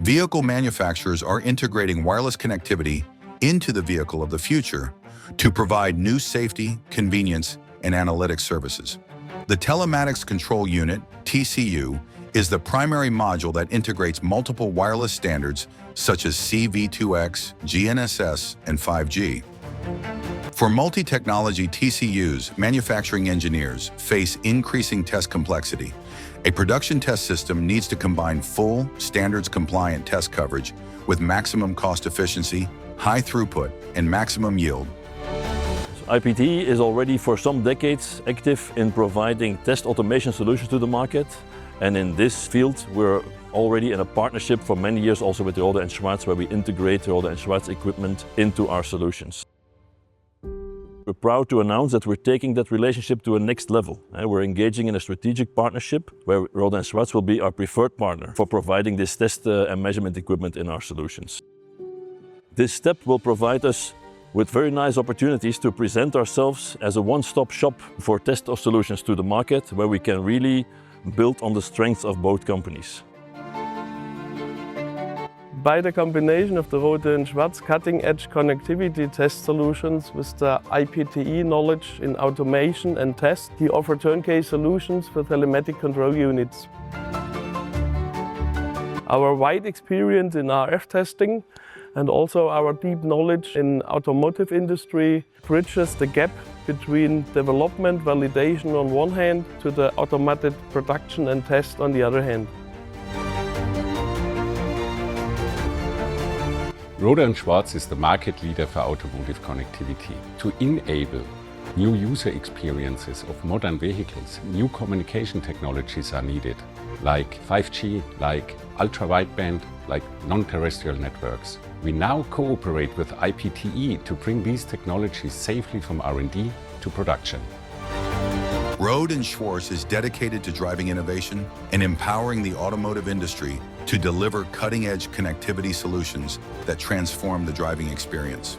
Vehicle manufacturers are integrating wireless connectivity into the vehicle of the future to provide new safety, convenience, and analytics services. The Telematics Control Unit, TCU, is the primary module that integrates multiple wireless standards such as C-V2X, GNSS, and 5G. For multi-technology TCUs, manufacturing engineers face increasing test complexity. A production test system needs to combine full, standards-compliant test coverage with maximum cost efficiency, high throughput, and maximum yield. IPTE is already for some decades active in providing test automation solutions to the market. And in this field, we're already in a partnership for many years also with Rohde and Schwarz, where we integrate Rohde and Schwarz equipment into our solutions. We're proud to announce that we're taking that relationship to a next level. We're engaging in a strategic partnership where Rohde and Schwarz will be our preferred partner for providing this test and measurement equipment in our solutions. This step will provide us with very nice opportunities to present ourselves as a one-stop shop for test solutions to the market, where we can really build on the strengths of both companies. By the combination of the Rohde and Schwarz cutting-edge connectivity test solutions with the IPTE knowledge in automation and test, we offer turnkey solutions for telematic control units. Our wide experience in RF testing and also our deep knowledge in automotive industry bridges the gap between development, validation on one hand to the automated production and test on the other hand. Rohde and Schwarz is the market leader for automotive connectivity. To enable new user experiences of modern vehicles, new communication technologies are needed, like 5G, like ultra-wideband, like non-terrestrial networks. We now cooperate with IPTE to bring these technologies safely from R&D to production. Rohde and Schwarz is dedicated to driving innovation and empowering the automotive industry to deliver cutting-edge connectivity solutions that transform the driving experience.